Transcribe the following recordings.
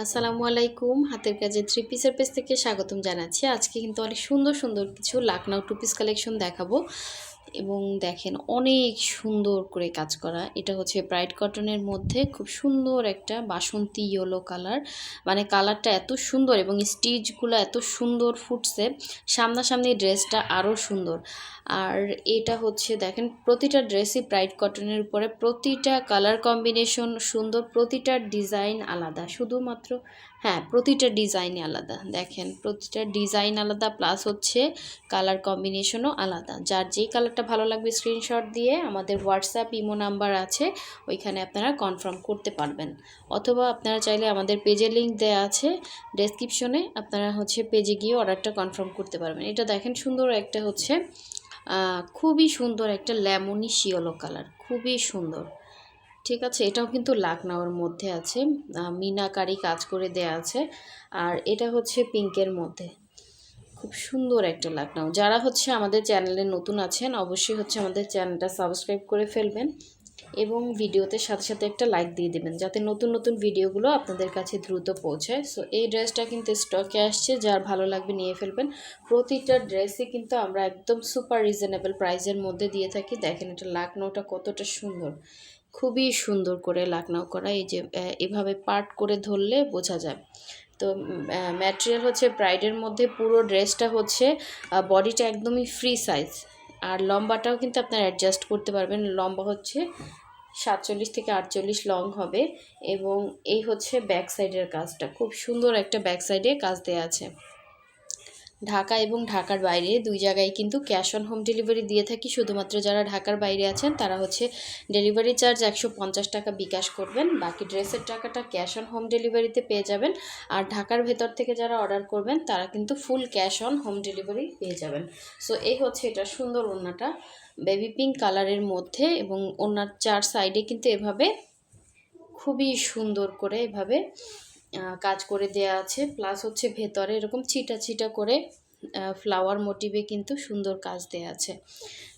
আসসালামু আলাইকুম। হাতের কাজে থ্রি পিসের পেজ থেকে স্বাগতম জানাচ্ছি। আজকে কিন্তু অনেক সুন্দর সুন্দর কিছু লাখনৌ টু পিস কালেকশন দেখাবো এবং দেখেন অনেক সুন্দর করে কাজ করা। এটা হচ্ছে ব্রাইট কটনের মধ্যে খুব সুন্দর একটা বাসন্তী ইয়েলো কালার, মানে কালারটা এত সুন্দর এবং স্টিচগুলো এত সুন্দর ফুটছে, সামনাসামনি ড্রেসটা আরও সুন্দর। আর এটা হচ্ছে দেখেন প্রতিটা ড্রেসই ব্রাইট কটনের উপরে, প্রতিটা কালার কম্বিনেশন সুন্দর, প্রতিটা ডিজাইন আলাদা, শুধুমাত্র প্রতিটা ডিজাইনই আলাদা। দেখেন প্রতিটা ডিজাইন আলাদা, প্লাস হচ্ছে কালার কম্বিনেশনও আলাদা। যার যেই কালারটা ভালো লাগবে স্ক্রিনশট দিয়ে আমাদের হোয়াটসঅ্যাপ ইমো নাম্বার আছে, ওইখানে আপনারা কনফার্ম করতে পারবেন। অথবা আপনারা চাইলে আমাদের পেজের লিঙ্ক দেওয়া আছে ডেসক্রিপশনে, আপনারা হচ্ছে পেজে গিয়ে অর্ডারটা কনফার্ম করতে পারবেন। এটা দেখেন সুন্দর একটা হচ্ছে খুবই সুন্দর একটা লেমনিশ ইয়েলো কালার, খুবই সুন্দর। ঠিক আছে, এটাও কিন্তু লাখনৌর মধ্যে আছে, মিনাকারি কাজ করে দেয়া আছে। আর এটা হচ্ছে পিঙ্কের মধ্যে, খুব সুন্দর একটা লাখনৌ। যারা হচ্ছে আমাদের চ্যানেলে নতুন আছেন অবশ্যই হচ্ছে আমাদের চ্যানেলটা সাবস্ক্রাইব করে ফেলবেন এবং ভিডিওতে সাথে সাথে একটা লাইক দিয়ে দেবেন, যাতে নতুন নতুন ভিডিওগুলো আপনাদের কাছে দ্রুত পৌঁছায়। সো এই ড্রেসটা কিন্তু স্টকে আসছে, যার ভালো লাগবে নিয়ে ফেলবেন। প্রতিটা ড্রেসই কিন্তু আমরা একদম সুপার রিজনেবল প্রাইসের মধ্যে দিয়ে থাকি। দেখেন এটা লাখনৌটা কতটা সুন্দর, খুবই সুন্দর করে লাখনৌ করা। এই যে এভাবে পার্ট করে ধরলে বোঝা যায়। তো ম্যাটেরিয়াল হচ্ছে ব্রাইডের মধ্যে, পুরো ড্রেসটা হচ্ছে বডিটা একদমই ফ্রি সাইজ, আর লম্বাটাও কিন্তু আপনারা অ্যাডজাস্ট করতে পারবেন। লম্বা হচ্ছে 47 থেকে 48 লং হবে। এবং এই হচ্ছে ব্যাক সাইডের কাজটা, খুব সুন্দর একটা ব্যাক সাইডে কাজ দেওয়া আছে। ঢাকা এবং ঢাকার বাইরে দুই জায়গায় কিন্তু ক্যাশ অন হোম ডেলিভারি দিয়ে থাকি। শুধুমাত্র যারা ঢাকার বাইরে আছেন তারা হচ্ছে ডেলিভারি চার্জ 150 টাকা বিকাশ করবেন, বাকি ড্রেসের টাকাটা ক্যাশ অন হোম ডেলিভারিতে পেয়ে যাবেন। আর ঢাকার ভেতর থেকে যারা অর্ডার করবেন তারা কিন্তু full cash on home delivery পেয়ে যাবেন। সো এই হচ্ছে এটা সুন্দর ওড়নাটা, বেবি পিঙ্ক কালারের মধ্যে, এবং ওড়নার চার সাইডে কিন্তু এভাবে খুবই সুন্দর করে এভাবে কাজ করে দেয়া আছে। প্লাস হচ্ছে ভেতরে এরকম ছিটা ছিটা করে ফ্লাওয়ার মোটিভে কিন্তু সুন্দর কাজ দেয়া আছে।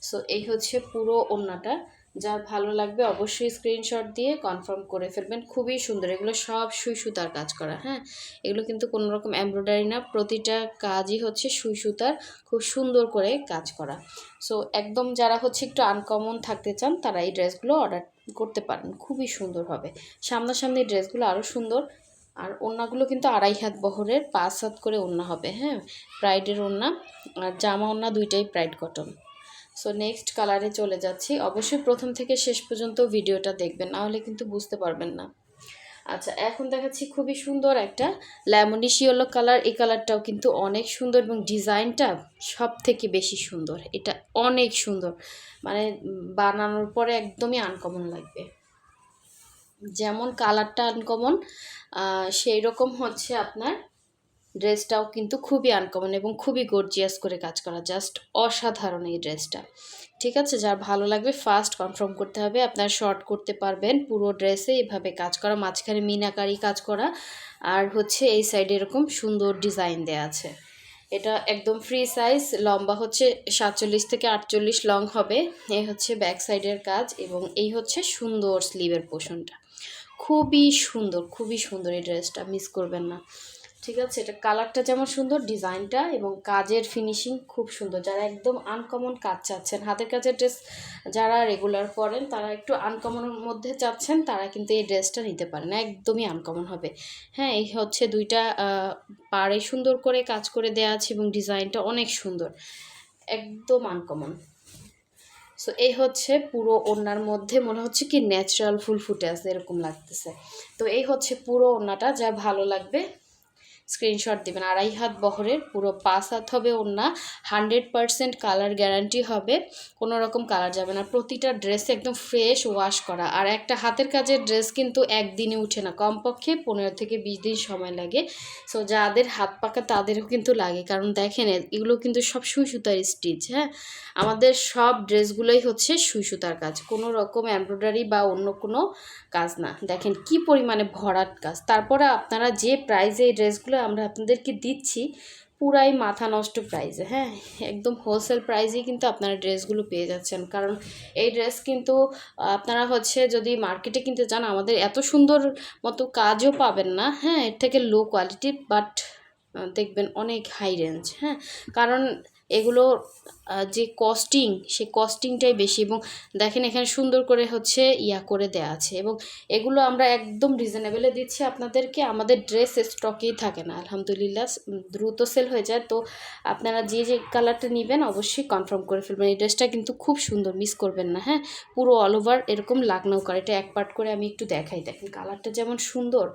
সো এই হচ্ছে পুরো ওড়নাটা। যার ভালো লাগবে অবশ্যই স্ক্রিনশট দিয়ে কনফার্ম করে ফেলবেন। খুবই সুন্দর, এগুলো সব সুই সুতার কাজ করা। এগুলো কিন্তু কোনো রকম এমব্রয়ডারি না, প্রতিটা কাজই হচ্ছে সুই সুতার, খুব সুন্দর করে কাজ করা। সো একদম যারা হচ্ছে একটু আনকমন থাকতে চান তারা এই ড্রেসগুলো অর্ডার করতে পারেন, খুবই সুন্দর হবে। সামনাসামনি ড্রেসগুলো আরও সুন্দর। আর ওড়নাগুলো কিন্তু 2.5 হাত বহরের, 5 হাত করে ওড়না হবে। ব্রাইডের ওড়না আর জামা ওড়না দুইটাই ব্রাইড কটন। সো নেক্সট কালারে চলে যাচ্ছি। অবশ্যই প্রথম থেকে শেষ পর্যন্ত ভিডিওটা দেখবেন, নাহলে কিন্তু বুঝতে পারবেন না। আচ্ছা, এখন দেখাচ্ছি খুবই সুন্দর একটা লেমনিশ ইয়েলো কালার। এই কালারটাও কিন্তু অনেক সুন্দর এবং ডিজাইনটা সব থেকে বেশি সুন্দর। এটা অনেক সুন্দর, মানে বানানোর পরে একদমই আনকমন লাগবে। যেমন কালারটা আনকমন, সেই রকম হচ্ছে আপনার ড্রেসটাও কিন্তু খুবই আনকমন এবং খুবই গর্জিয়াস করে কাজ করা, জাস্ট অসাধারণ এই ড্রেসটা। ঠিক আছে, যার ভালো লাগবে ফার্স্ট কনফার্ম করতে হবে। আপনার শর্ট করতে পারবেন পুরো ড্রেসে এভাবে কাজ করা, মাঝখানে মিনাকারি কাজ করা, আর হচ্ছে এই সাইডে এরকম সুন্দর ডিজাইন দেওয়া আছে। এটা একদম ফ্রি সাইজ, লম্বা হচ্ছে 47 থেকে 48 লং হবে। এই হচ্ছে ব্যাক সাইডের কাজ এবং এই হচ্ছে সুন্দর স্লিভের পোর্শনটা। খুবই সুন্দর, খুবই সুন্দর এই ড্রেসটা, মিস করবেন না। ঠিক আছে, এটা কালারটা যেমন সুন্দর, ডিজাইনটা এবং কাজের ফিনিশিং খুব সুন্দর। যারা একদম আনকমন কাজ চাচ্ছেন, হাতের কাজের ড্রেস যারা রেগুলার পরেন, তারা একটু আনকমনের মধ্যে চাচ্ছেন, তারা কিন্তু এই ড্রেসটা নিতে পারেন, একদমই আনকমন হবে। এই হচ্ছে দুইটা পাড়ে সুন্দর করে কাজ করে দেওয়া আছে এবং ডিজাইনটা অনেক সুন্দর, একদম আনকমন। সো এই হচ্ছে পুরো ওড়নার মধ্যে, মনে হচ্ছে কি ন্যাচারাল ফুল ফুটে আছে এরকম লাগতেছে। তো এই হচ্ছে পুরো ওড়নাটা, যা ভালো লাগবে স্ক্রিনশট দেবেন। 2.5 হাত বহরের, পুরো 5 হাত হবে ওড়না, 100% কালার গ্যারান্টি হবে, কোনো রকম কালার যাবে না। প্রতিটা ড্রেসে একদম ফ্রেশ ওয়াশ করা। আর একটা হাতের কাজের ড্রেস কিন্তু একদিনে উঠে না, কমপক্ষে 15 থেকে 20 দিন সময় লাগে। সো যাদের হাত পাকা তাদেরও কিন্তু লাগে, কারণ দেখেন এগুলো কিন্তু সব সুই সুতার স্টিচ। আমাদের সব ড্রেসগুলোই হচ্ছে সুই সুতার কাজ, কোনো রকম এমব্রয়ডারি বা অন্য কোনো কাজ না। দেখেন কি পরিমাণে ভরাট কাজ। তারপরে আপনারা যে প্রাইজে এই ড্রেসগুলো আমরা আপনাদেরকে দিচ্ছি, পুরাই মাথা নষ্ট প্রাইসে, হ্যাঁ, একদম হোলসেল প্রাইসেই কিন্তু আপনারা ড্রেসগুলো পেয়ে যাচ্ছেন। কারণ এই ড্রেস কিন্তু আপনারা হচ্ছে যদি মার্কেটে কিনতে চান আমাদের এত সুন্দর মতো কাজও পাবেন না, হ্যাঁ, এর থেকে লো কোয়ালিটি, বাট দেখবেন অনেক হাই রেঞ্জ, হ্যাঁ, কারণ এগুলো যে কস্টিং সেই কস্টিংটাই বেশি। এবং দেখেন এখানে সুন্দর করে হচ্ছে ইয়া করে দেয়া আছে, এবং এগুলো আমরা একদম রিজনেবলে দিচ্ছি আপনাদেরকে। আমাদের ড্রেস স্টকেই থাকে না আলহামদুলিল্লাহ, দ্রুত সেল হয়ে যায়। তো আপনারা যে যে কালারটা নেবেন অবশ্যই কনফার্ম করে ফেলবেন। এই ড্রেসটা কিন্তু খুব সুন্দর, মিস করবেন না, হ্যাঁ, পুরো অল ওভার এরকম লাকনাউ কার। এটা এক পার্ট করে আমি একটু দেখাই, দেখেন কালারটা যেমন সুন্দর,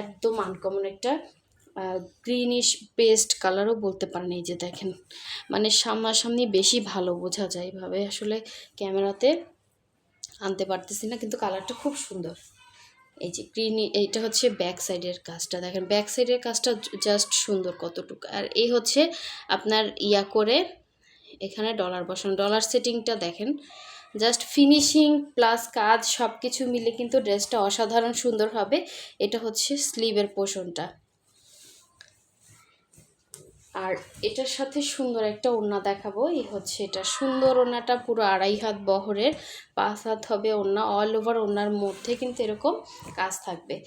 একদম আনকমন একটা গ্রিনিশ পেস্ট কালারও বলতে পারেন। এই যে দেখেন, মানে সামনাসামনি বেশি ভালো বোঝা যায়, এভাবে আসলে ক্যামেরাতে আনতে পারতেছি না, কিন্তু কালারটা খুব সুন্দর। এই যে গ্রিনি, এইটা হচ্ছে ব্যাক সাইডের কাজটা, দেখেন ব্যাক সাইডের কাজটা জাস্ট সুন্দর কতটুকু। আর এই হচ্ছে আপনার ইয়া করে এখানে ডলার বসানো, ডলার সেটিংটা দেখেন, জাস্ট ফিনিশিং প্লাস কাজ সব কিছু মিলে কিন্তু ড্রেসটা অসাধারণ সুন্দর হবে। এটা হচ্ছে স্লিভের পোর্শনটা। আর এটার সাথে সুন্দর একটা ওড়না দেখাবো। এই হচ্ছে এটা সুন্দর ওড়নাটা, পুরো 2.5 হাত বহরের, 5 হাত হবে ওড়না, অল ওভার ওড়নার মধ্যে কিন্তু এরকম কাজ থাকবে।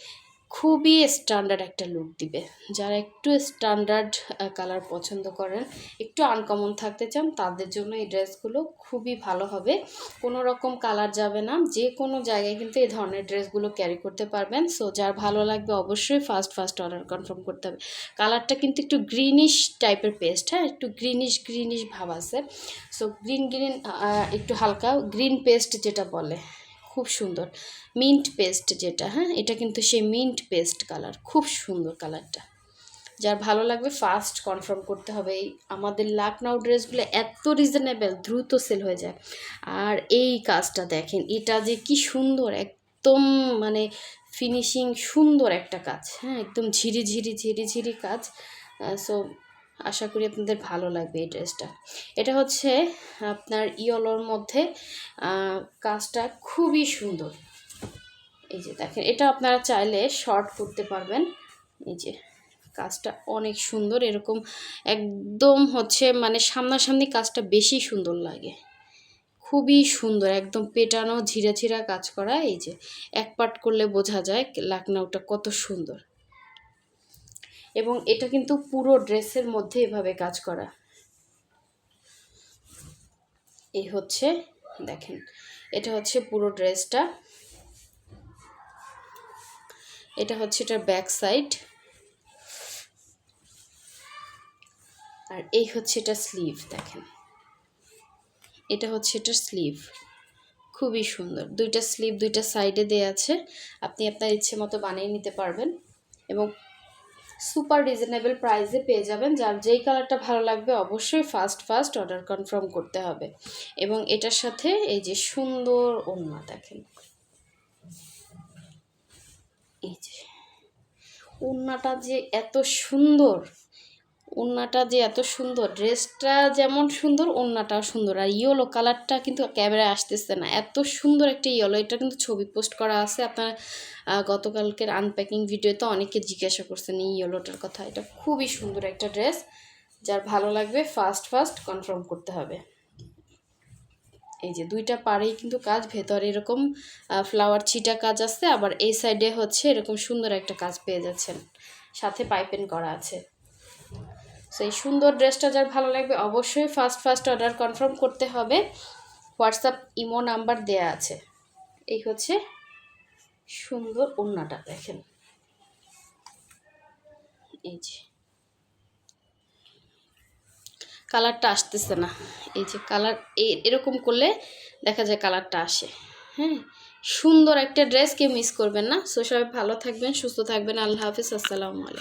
খুবই স্ট্যান্ডার্ড একটা লুক দিবে। যারা একটু স্ট্যান্ডার্ড কালার পছন্দ করেন, একটু আনকমন থাকতে চান, তাদের জন্য এই ড্রেসগুলো খুবই ভালো হবে। কোনো রকম কালার যাবে না, যে কোনো জায়গায় কিন্তু এই ধরনের ড্রেসগুলো ক্যারি করতে পারবেন। সো যার ভালো লাগবে অবশ্যই ফার্স্ট অর্ডার কনফার্ম করতে হবে। কালারটা কিন্তু একটু গ্রিনিশ টাইপের পেস্ট, হ্যাঁ, একটু গ্রিনিশ ভাব আছে। সো গ্রিন একটু হালকা গ্রিন পেস্ট যেটা বলে, খুব সুন্দর। মিন্ট পেস্ট যেটা, হ্যাঁ, এটা কিন্তু সেই মিন্ট পেস্ট কালার, খুব সুন্দর কালারটা। যার ভালো লাগবে ফার্স্ট কনফার্ম করতে হবে। এই আমাদের লাকনাউ ড্রেসগুলো এত রিজনেবল, দ্রুত সেল হয়ে যায়। আর এই কাজটা দেখেন, এটা যে কি সুন্দর, একদম মানে ফিনিশিং সুন্দর একটা কাজ, হ্যাঁ, একদম ঝিরি কাজ। সো আশা করি আপনাদের ভালো লাগবে এই ড্রেসটা। এটা হচ্ছে আপনার ইয়েলোর মধ্যে, কাজটা খুবই সুন্দর। এই যে দেখেন, এটা আপনারা চাইলে শর্ট করতে পারবেন। এই যে কাজটা অনেক সুন্দর, এরকম একদম হচ্ছে মানে সামনাসামনি কাজটা বেশি সুন্দর লাগে, খুবই সুন্দর, একদম পেটানো ঝিরা কাজ করা। এই যে এক পার্ট করলে বোঝা যায় লাকনাউটা কত সুন্দর। এবং এটা কিন্তু পুরো ড্রেসের মধ্যে এভাবে কাজ করা। এই হচ্ছে দেখেন, এটা হচ্ছে পুরো ড্রেসটা, এটা হচ্ছে এটার ব্যাক সাইড, আর এই হচ্ছে এটা স্লিভ। দেখেন এটা হচ্ছে এটার স্লিভ, খুবই সুন্দর। দুইটা স্লিভ দুইটা সাইডে দেওয়া আছে, আপনি আপনার ইচ্ছে মতো বানিয়ে নিতে পারবেন এবং সুপার রিজনেবল প্রাইসে পেয়ে যাবেন। যার যেই কালারটা ভালো লাগবে অবশ্যই ফার্স্ট অর্ডার কনফার্ম করতে হবে। এবং এটার সাথে এই যে সুন্দর ওড়না দেখেন, এই যে ওড়নাটা যে এত সুন্দর, ওড়নাটা যে এত সুন্দর, ড্রেসটা যেমন সুন্দর ওড়নাটাও সুন্দর। আর ইয়েলো কালারটা কিন্তু ক্যামেরায় আসতেছে না, এত সুন্দর একটা ইয়েলো। এটা কিন্তু ছবি পোস্ট করা আছে আপনার গতকালকের আনপ্যাকিং ভিডিওতে অনেকে জিজ্ঞাসা করছেন এই ইয়েলোটার কথা। এটা খুবই সুন্দর একটা ড্রেস, যার ভালো লাগবে ফার্স্ট কনফার্ম করতে হবে। এই যে দুইটা পাড়েই কিন্তু কাজ, ভেতরে এরকম ফ্লাওয়ার ছিটা কাজ আছে, আবার এই সাইডে হচ্ছে এরকম সুন্দর একটা কাজ পেয়ে যাচ্ছেন, সাথে পাইপিং করা আছে। সেই সুন্দর ড্রেসটা যার ভালো লাগবে অবশ্যই ফার্স্ট অর্ডার কনফার্ম করতে হবে। হোয়াটসঅ্যাপ ইমো নাম্বার দেয়া আছে। এই হচ্ছে সুন্দর ওড়নাটা দেখেন, এই যে কালারটা আসতেছে না, এই যে কালার এরকম করলে দেখা যায় কালারটা আসে, হ্যাঁ, সুন্দর একটা ড্রেস, কেউ মিস করবেন না। সো সবাই ভালো থাকবেন, সুস্থ থাকবেন, আল্লাহ হাফিজ, আসসালামু আলাইকুম।